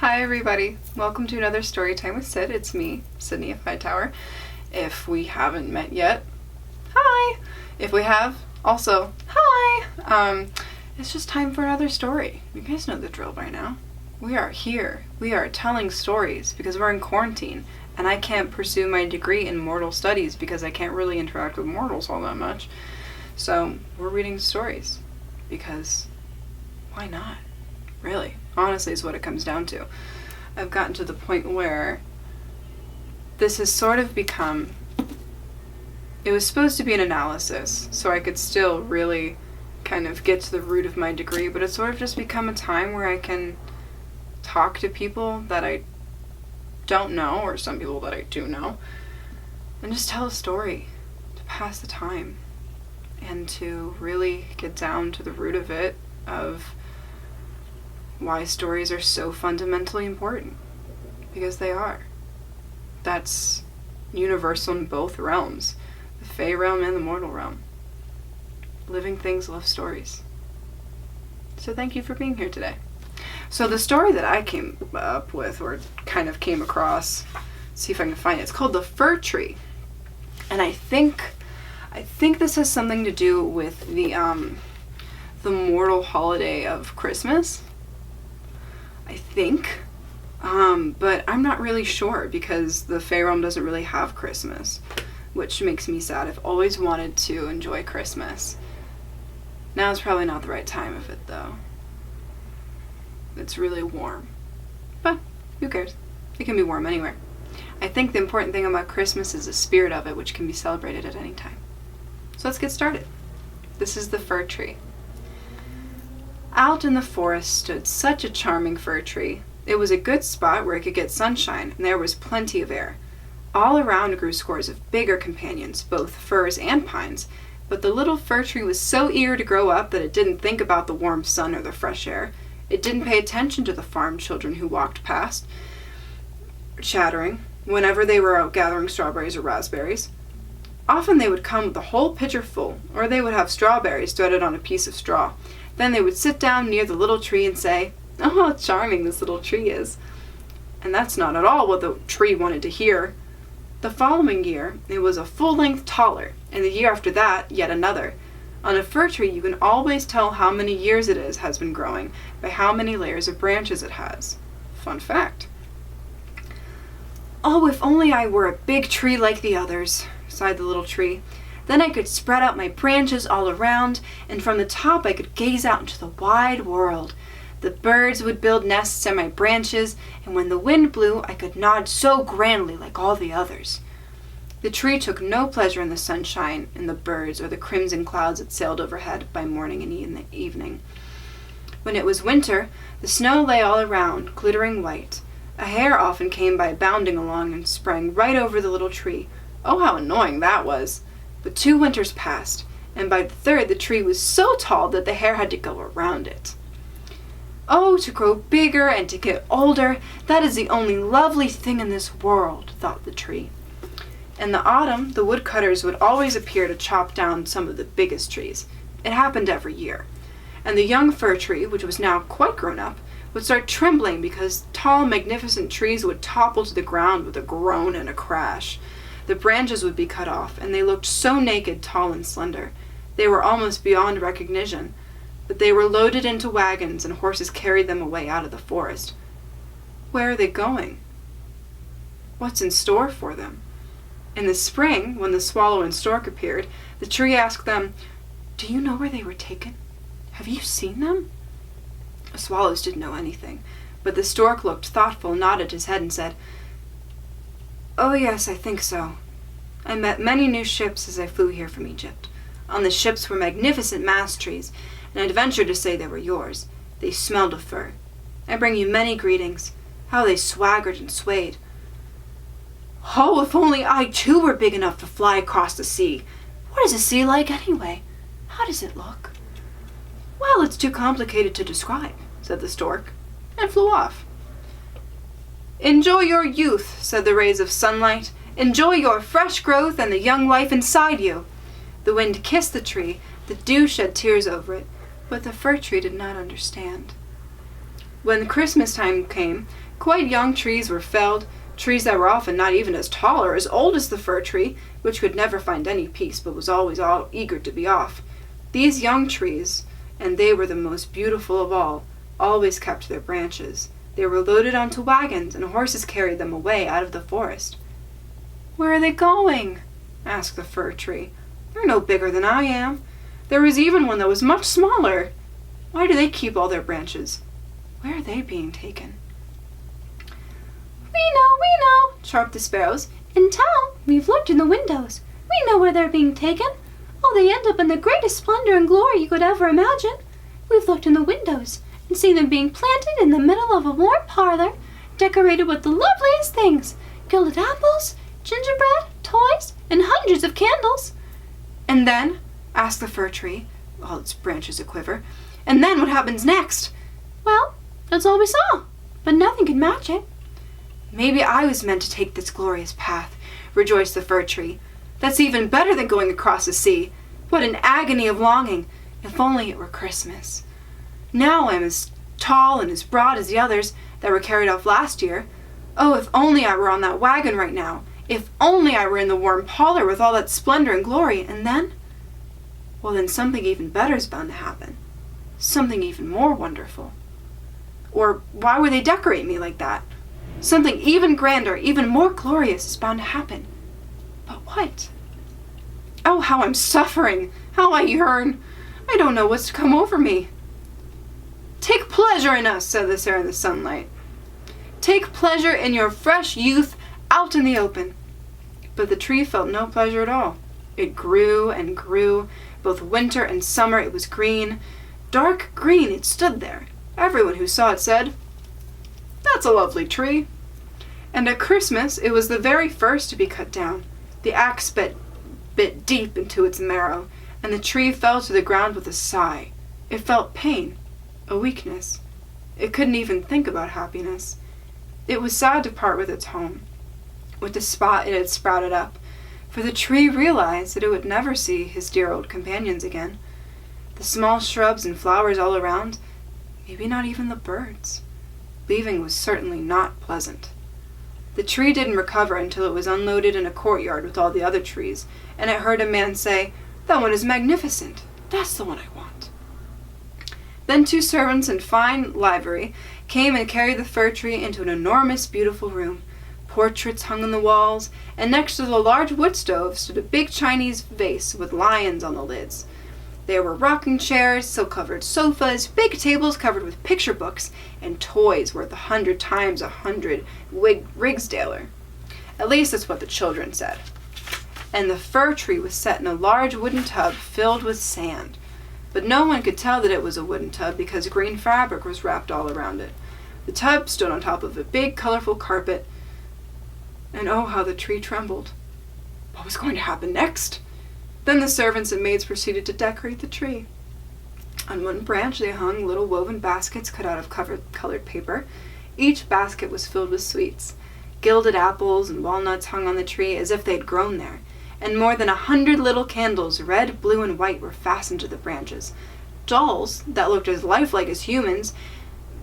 Hi everybody, welcome to another Storytime with Sid. It's me, Sidney of Hightower. If we haven't met yet, hi! If we have, also, hi! It's just time for another story. You guys know the drill by now. We are here. We are telling stories because we're in quarantine, and I can't pursue my degree in mortal studies because I can't really interact with mortals all that much. So, we're reading stories because why not? Really, honestly, is what it comes down to. I've gotten to the point where this has sort of become, it was supposed to be an analysis, so I could still really kind of get to the root of my degree, but it's sort of just become a time where I can talk to people that I don't know, or some people that I do know, and just tell a story to pass the time, and to really get down to the root of it, of why stories are so fundamentally important. Because they are. That's universal in both realms. The Fae realm and the mortal realm. Living things love stories. So thank you for being here today. So the story that I came up with, or kind of came across, see if I can find it, it's called The Fir Tree. And I think this has something to do with the mortal holiday of Christmas. I think, but I'm not really sure because the Fae realm doesn't really have Christmas, which makes me sad. I've always wanted to enjoy Christmas. Now is probably not the right time of it though. It's really warm, but who cares? It can be warm anywhere. I think the important thing about Christmas is the spirit of it, which can be celebrated at any time. So let's get started. This is the Fir Tree. Out in the forest stood such a charming fir tree. It was a good spot where it could get sunshine, and there was plenty of air. All around grew scores of bigger companions, both firs and pines, but the little fir tree was so eager to grow up that it didn't think about the warm sun or the fresh air. It didn't pay attention to the farm children who walked past, chattering, whenever they were out gathering strawberries or raspberries. Often they would come with a whole pitcher full, or they would have strawberries threaded on a piece of straw. Then they would sit down near the little tree and say, "Oh, how charming this little tree is." And that's not at all what the tree wanted to hear. The following year, it was a full length taller, and the year after that, yet another. On a fir tree, you can always tell how many years it has been growing by how many layers of branches it has. Fun fact. "Oh, if only I were a big tree like the others," sighed the little tree. "Then I could spread out my branches all around, and from the top I could gaze out into the wide world. The birds would build nests in my branches, and when the wind blew, I could nod so grandly like all the others." The tree took no pleasure in the sunshine, in the birds, or the crimson clouds that sailed overhead by morning and evening. When it was winter, the snow lay all around, glittering white. A hare often came by bounding along and sprang right over the little tree. Oh, how annoying that was! But 2 winters passed, and by the 3rd the tree was so tall that the hare had to go around it. "Oh, to grow bigger and to get older, that is the only lovely thing in this world," thought the tree. In the autumn, the woodcutters would always appear to chop down some of the biggest trees. It happened every year. And the young fir tree, which was now quite grown up, would start trembling because tall, magnificent trees would topple to the ground with a groan and a crash. The branches would be cut off, and they looked so naked, tall, and slender. They were almost beyond recognition, but they were loaded into wagons, and horses carried them away out of the forest. Where are they going? What's in store for them? In the spring, when the swallow and stork appeared, the tree asked them, "Do you know where they were taken? Have you seen them?" The swallows didn't know anything, but the stork looked thoughtful, nodded his head, and said, "Oh yes, I think so. I met many new ships as I flew here from Egypt. On the ships were magnificent mast trees, and I'd venture to say they were yours. They smelled of fir. I bring you many greetings. How they swaggered and swayed. Oh, if only I too were big enough to fly across the sea. What is a sea like anyway? How does it look?" "Well, it's too complicated to describe," said the stork, and flew off. "Enjoy your youth," said the rays of sunlight. "Enjoy your fresh growth and the young life inside you." The wind kissed the tree, the dew shed tears over it, but the fir tree did not understand. When Christmas time came, quite young trees were felled, trees that were often not even as tall or as old as the fir tree, which could never find any peace but was always all eager to be off. These young trees, and they were the most beautiful of all, always kept their branches. They were loaded onto wagons, and horses carried them away out of the forest. "Where are they going?" asked the fir tree. "They're no bigger than I am. There was even one that was much smaller. Why do they keep all their branches? Where are they being taken?" We know, chirped the sparrows. In town, we've looked in the windows. We know where they're being taken. Oh, they end up in the greatest splendor and glory you could ever imagine. We've looked in the windows and seen them being planted in the middle of a warm parlor, decorated with the loveliest things, gilded apples, gingerbread, toys, and hundreds of candles. "And then?" asked the fir tree, all its branches a-quiver. "And then what happens next?" Well, that's all we saw, but nothing could match it. "Maybe I was meant to take this glorious path," rejoiced the fir tree. "That's even better than going across the sea. What an agony of longing! If only it were Christmas. Now I'm as tall and as broad as the others that were carried off last year. Oh, if only I were on that wagon right now! If only I were in the warm parlor with all that splendor and glory, and then? Well, then something even better is bound to happen. Something even more wonderful. Or why would they decorate me like that? Something even grander, even more glorious is bound to happen. But what? Oh, how I'm suffering! How I yearn! I don't know what's to come over me." "Take pleasure in us," said the Star in the sunlight. "Take pleasure in your fresh youth out in the open." But the tree felt no pleasure at all. It grew and grew. Both winter and summer it was green. Dark green it stood there. Everyone who saw it said, "That's a lovely tree." And at Christmas it was the very first to be cut down. The axe bit deep into its marrow, and the tree fell to the ground with a sigh. It felt pain, a weakness. It couldn't even think about happiness. It was sad to part with its home, with the spot it had sprouted up, for the tree realized that it would never see his dear old companions again. The small shrubs and flowers all around, maybe not even the birds. Leaving was certainly not pleasant. The tree didn't recover until it was unloaded in a courtyard with all the other trees, and it heard a man say, "That one is magnificent. That's the one I want." Then 2 servants in fine livery came and carried the fir tree into an enormous, beautiful room. Portraits hung on the walls, and next to the large wood stove stood a big Chinese vase with lions on the lids. There were rocking chairs, silk-covered sofas, big tables covered with picture books, and toys worth 100 times 100 Rigsdaler. At least that's what the children said. And the fir tree was set in a large wooden tub filled with sand. But no one could tell that it was a wooden tub because green fabric was wrapped all around it. The tub stood on top of a big, colorful carpet, and oh, how the tree trembled. What was going to happen next? Then the servants and maids proceeded to decorate the tree. On one branch they hung little woven baskets cut out of colored paper. Each basket was filled with sweets. Gilded apples and walnuts hung on the tree as if they had grown there, and more than 100 little candles, red, blue, and white, were fastened to the branches. Dolls, that looked as lifelike as humans,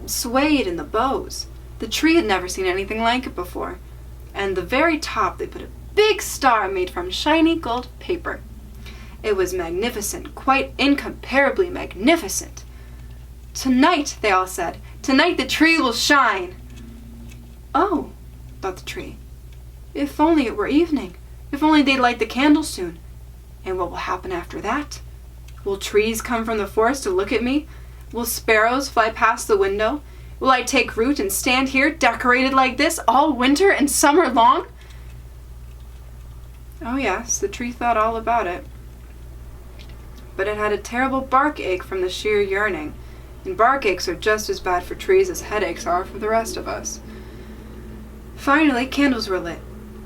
swayed in the boughs. The tree had never seen anything like it before. And the very top they put a big star made from shiny gold paper. It was magnificent, quite incomparably magnificent. "Tonight," they all said, "tonight the tree will shine." Oh, thought the tree, if only it were evening, if only they'd light the candles soon. And what will happen after that? Will trees come from the forest to look at me? Will sparrows fly past the window? Will I take root and stand here decorated like this all winter and summer long? Oh yes, the tree thought all about it. But it had a terrible bark ache from the sheer yearning, and bark aches are just as bad for trees as headaches are for the rest of us. Finally, candles were lit.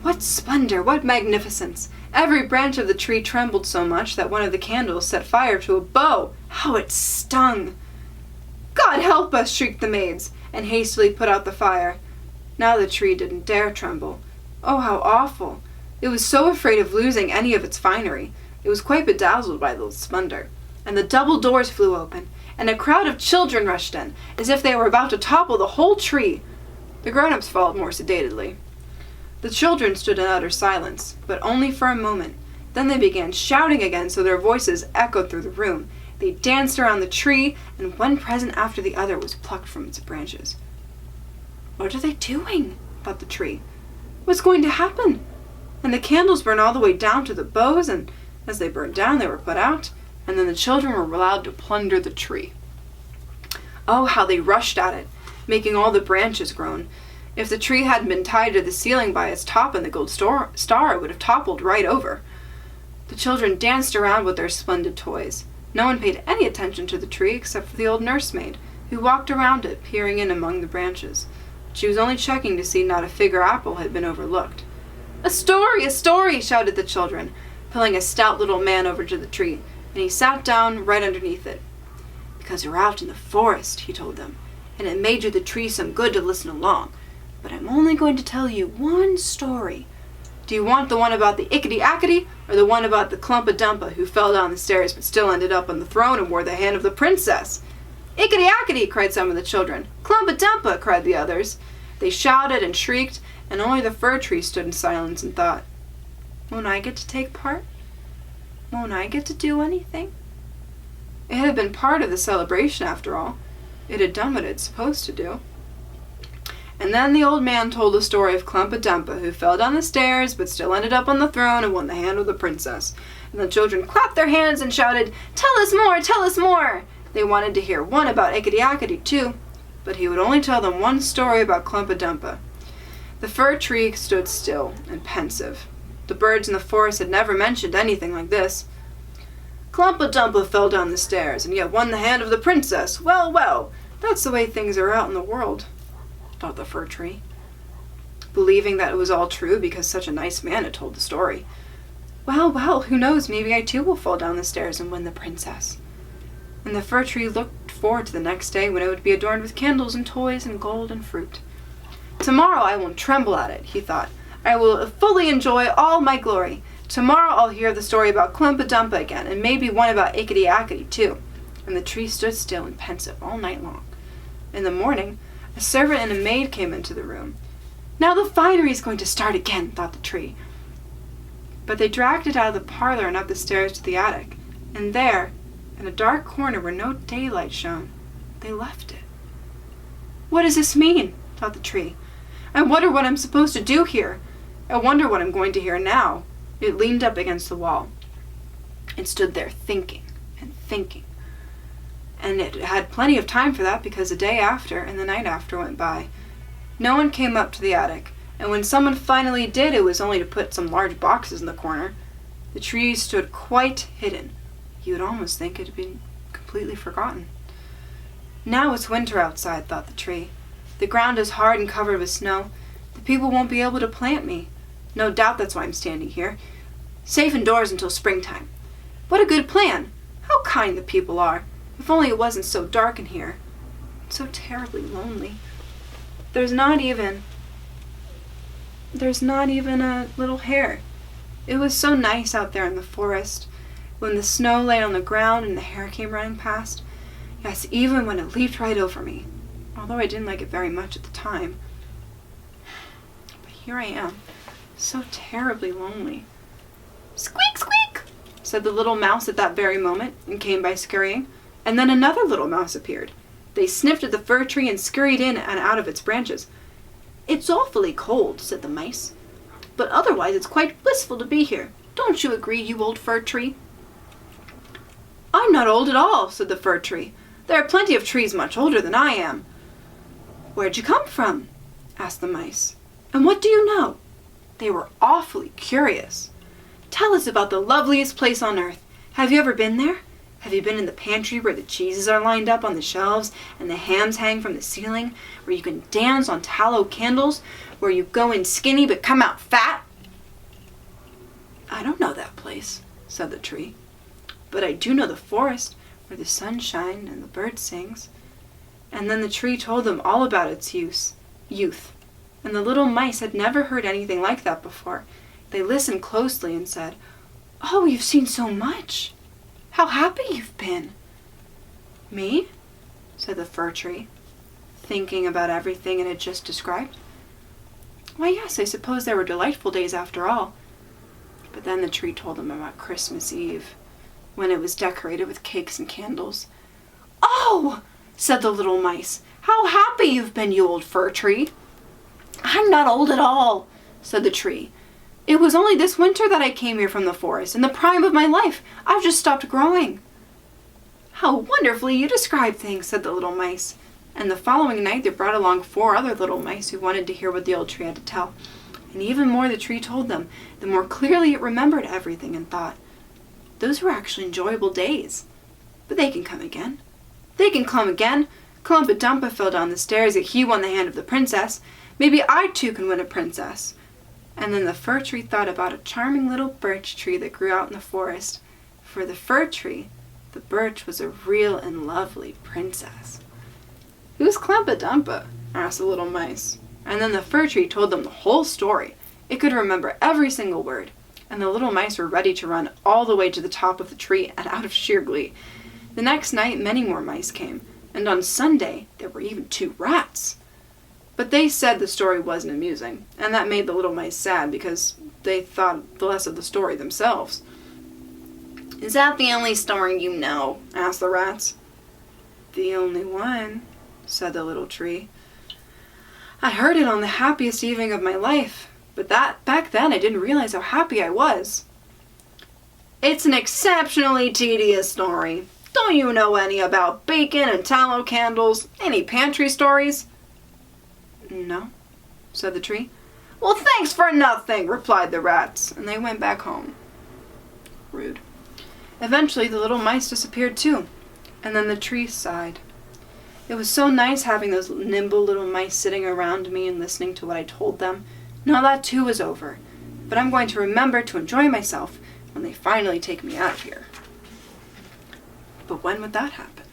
What splendor, what magnificence! Every branch of the tree trembled so much that one of the candles set fire to a bow. How it stung! "God help us!" shrieked the maids, and hastily put out the fire. Now the tree didn't dare tremble. Oh, how awful! It was so afraid of losing any of its finery. It was quite bedazzled by the splendor. And the double doors flew open, and a crowd of children rushed in, as if they were about to topple the whole tree. The grown-ups followed more sedately. The children stood in utter silence, but only for a moment. Then they began shouting again so their voices echoed through the room. They danced around the tree, and one present after the other was plucked from its branches. "What are they doing?" thought the tree. "What's going to happen?" And the candles burned all the way down to the boughs, and as they burned down, they were put out, and then the children were allowed to plunder the tree. Oh, how they rushed at it, making all the branches groan. If the tree hadn't been tied to the ceiling by its top and the gold star, it would have toppled right over. The children danced around with their splendid toys. No one paid any attention to the tree except for the old nursemaid, who walked around it, peering in among the branches. She was only checking to see not a fig or apple had been overlooked. "A story! A story!" shouted the children, pulling a stout little man over to the tree, and he sat down right underneath it. "Because you're out in the forest," he told them, "and it may do the tree some good to listen along. But I'm only going to tell you one story. Do you want the one about the Ickety-Ackety, or the one about the Clumpa-Dumpa who fell down the stairs but still ended up on the throne and wore the hand of the princess?" "Ickety-Ackety!" cried some of the children. "Clumpa-Dumpa!" cried the others. They shouted and shrieked, and only the Fir Tree stood in silence and thought, "Won't I get to take part? Won't I get to do anything?" It had been part of the celebration after all. It had done what it was supposed to do. And then the old man told the story of Clumpa-Dumpa, who fell down the stairs but still ended up on the throne and won the hand of the princess. And the children clapped their hands and shouted, "Tell us more! Tell us more!" They wanted to hear one about Ickety-Ackety too, but he would only tell them one story about Clumpa-Dumpa. The Fir Tree stood still and pensive. The birds in the forest had never mentioned anything like this. "Clumpa-Dumpa fell down the stairs and yet won the hand of the princess. Well, well, that's the way things are out in the world," thought the Fir Tree, believing that it was all true because such a nice man had told the story. "Well, well, who knows, maybe I too will fall down the stairs and win the princess." And the Fir Tree looked forward to the next day when it would be adorned with candles and toys and gold and fruit. "Tomorrow I won't tremble at it," he thought. "I will fully enjoy all my glory. Tomorrow I'll hear the story about Clumpa-Dumpa again, and maybe one about Ickety-Ackety too." And the tree stood still and pensive all night long. In the morning, a servant and a maid came into the room. "Now the finery is going to start again," thought the tree. But they dragged it out of the parlor and up the stairs to the attic, and there, in a dark corner where no daylight shone, they left it. "What does this mean?" thought the tree. "I wonder what I'm supposed to do here. I wonder what I'm going to hear now." It leaned up against the wall and stood there thinking and thinking. And it had plenty of time for that because the day after and the night after went by. No one came up to the attic, and when someone finally did, it was only to put some large boxes in the corner. The tree stood quite hidden. You would almost think it had been completely forgotten. "Now it's winter outside," thought the tree. "The ground is hard and covered with snow. The people won't be able to plant me. No doubt that's why I'm standing here, safe indoors until springtime. What a good plan! How kind the people are! If only it wasn't so dark in here. It's so terribly lonely. There's not even a little hare. It was so nice out there in the forest, when the snow lay on the ground and the hare came running past. Yes, even when it leaped right over me, although I didn't like it very much at the time. But here I am, so terribly lonely." "Squeak, squeak," said the little mouse at that very moment, and came by scurrying. And then another little mouse appeared. They sniffed at the Fir Tree and scurried in and out of its branches. "It's awfully cold," said the mice, "but otherwise it's quite blissful to be here. Don't you agree, you old Fir Tree?" "I'm not old at all," said the Fir Tree. "There are plenty of trees much older than I am." "Where'd you come from?" asked the mice. "And what do you know?" They were awfully curious. "Tell us about the loveliest place on earth. Have you ever been there? Have you been in the pantry where the cheeses are lined up on the shelves and the hams hang from the ceiling, where you can dance on tallow candles, where you go in skinny but come out fat?" "I don't know that place," said the tree. "But I do know the forest, where the sun shines and the bird sings." And then the tree told them all about its youth. And the little mice had never heard anything like that before. They listened closely and said, "Oh, you've seen so much! How happy you've been!" Me? Said the fir tree, thinking about everything it had just described. Why, yes, I suppose there were delightful days after all. But then the tree told them about Christmas Eve, when it was decorated with cakes and candles. Oh, said the little mice, how happy you've been, you old fir tree. I'm not old at all, said the tree. It was only this winter that I came here from the forest, in the prime of my life. I've just stopped growing. How wonderfully you describe things, said the little mice. And the following night they brought along 4 other little mice who wanted to hear what the old tree had to tell. And even more the tree told them, the more clearly it remembered everything and thought, those were actually enjoyable days. But they can come again. They can come again. Clumpa Dumpa fell down the stairs yet he won the hand of the princess. Maybe I too can win a princess. And then the fir tree thought about a charming little birch tree that grew out in the forest. For the fir tree, the birch was a real and lovely princess. Who's Clumpa Dumpa? Asked the little mice. And then the fir tree told them the whole story. It could remember every single word. And the little mice were ready to run all the way to the top of the tree and out of sheer glee. The next night many more mice came, and on Sunday there were even 2 rats. But they said the story wasn't amusing, and that made the little mice sad because they thought less of the story themselves. Is that the only story you know? Asked the rats. The only one, said the little tree. I heard it on the happiest evening of my life, but back then I didn't realize how happy I was. It's an exceptionally tedious story. Don't you know any about bacon and tallow candles? Any pantry stories? No, said the tree. Well, thanks for nothing, replied the rats, and they went back home. Rude. Eventually the little mice disappeared too, and then the tree sighed. It was so nice having those nimble little mice sitting around me and listening to what I told them. Now that too is over, but I'm going to remember to enjoy myself when they finally take me out of here. But when would that happen?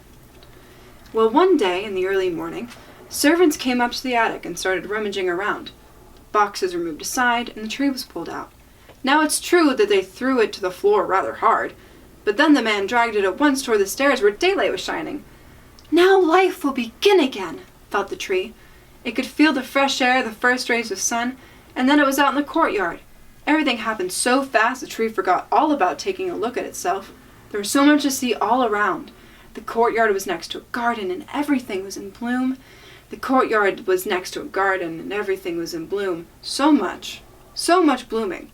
Well, one day in the early morning, servants came up to the attic and started rummaging around. Boxes were moved aside and the tree was pulled out. Now it's true that they threw it to the floor rather hard, but then the man dragged it at once toward the stairs where daylight was shining. Now life will begin again, thought the tree. It could feel the fresh air, the first rays of sun, and then it was out in the courtyard. Everything happened so fast the tree forgot all about taking a look at itself. There was so much to see all around. The courtyard was next to a garden and everything was in bloom. The courtyard was next to a garden and everything was in bloom. So much blooming.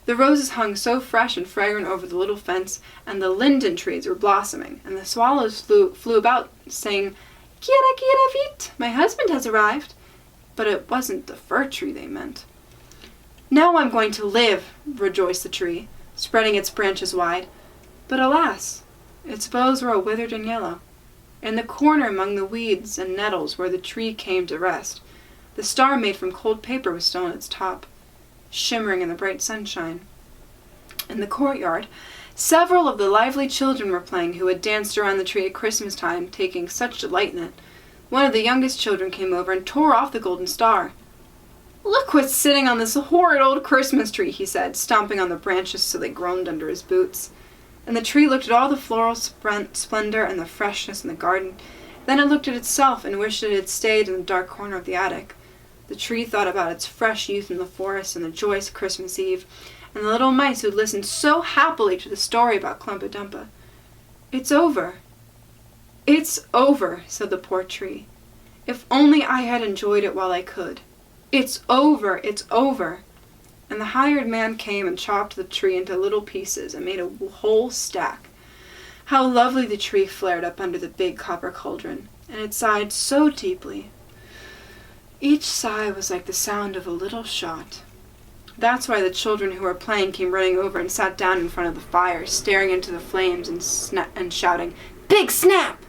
The roses hung so fresh and fragrant over the little fence, and the linden trees were blossoming, and the swallows flew about, saying, Kira kira vit, my husband has arrived. But it wasn't the fir tree they meant. Now I'm going to live, rejoiced the tree, spreading its branches wide. But alas, its boughs were all withered and yellow. In the corner among the weeds and nettles where the tree came to rest, the star made from cold paper was still on its top, shimmering in the bright sunshine. In the courtyard, several of the lively children were playing who had danced around the tree at Christmas time, taking such delight in it. One of the youngest children came over and tore off the golden star. Look what's sitting on this horrid old Christmas tree, he said, stomping on the branches so they groaned under his boots. And the tree looked at all the floral splendor and the freshness in the garden. Then it looked at itself and wished it had stayed in the dark corner of the attic. The tree thought about its fresh youth in the forest and the joyous Christmas Eve, and the little mice who had listened so happily to the story about Clumpa Dumpa. It's over. It's over, said the poor tree. If only I had enjoyed it while I could. It's over, it's over. And the hired man came and chopped the tree into little pieces and made a whole stack. How lovely the tree flared up under the big copper cauldron, and it sighed so deeply. Each sigh was like the sound of a little shot. That's why the children who were playing came running over and sat down in front of the fire, staring into the flames and shouting, Big snap!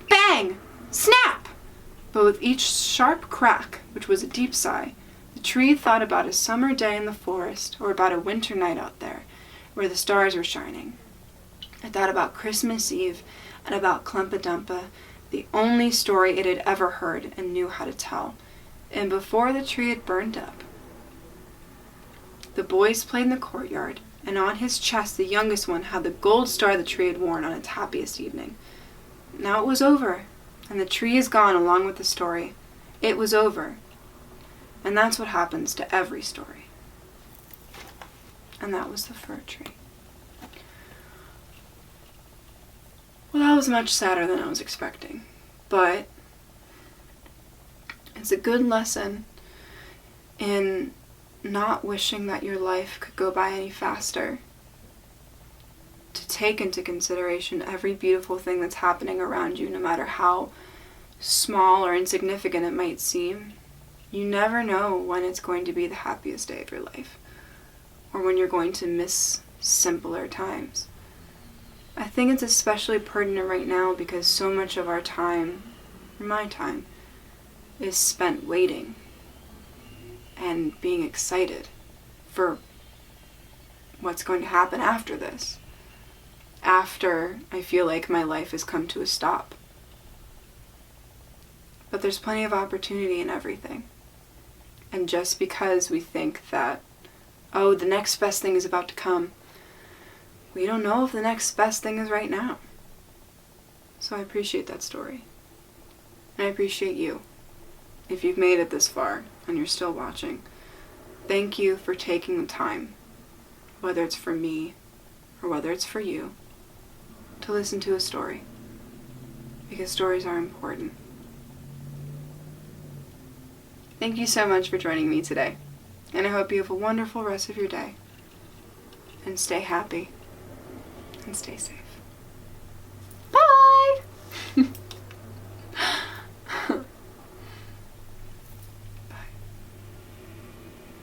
Bang! Snap! But with each sharp crack, which was a deep sigh, the tree thought about a summer day in the forest, or about a winter night out there, where the stars were shining. It thought about Christmas Eve, and about Clumpa Dumpa, the only story it had ever heard and knew how to tell. And before the tree had burned up, the boys played in the courtyard, and on his chest the youngest one had the gold star the tree had worn on its happiest evening. now it was over, and the tree is gone along with the story. It was over. And that's what happens to every story. And that was the fir tree. Well, that was much sadder than I was expecting. But it's a good lesson in not wishing that your life could go by any faster. To take into consideration every beautiful thing that's happening around you, no matter how small or insignificant it might seem. You never know when it's going to be the happiest day of your life, or when you're going to miss simpler times. I think it's especially pertinent right now because so much of our time, or my time, is spent waiting and being excited for what's going to happen after this. After I feel like my life has come to a stop. But there's plenty of opportunity in everything. And just because we think that, oh, the next best thing is about to come, we don't know if the next best thing is right now. So I appreciate that story. And I appreciate you. If you've made it this far and you're still watching, thank you for taking the time, whether it's for me or whether it's for you, to listen to a story. Because stories are important. Thank you so much for joining me today. And I hope you have a wonderful rest of your day. And stay happy. And stay safe.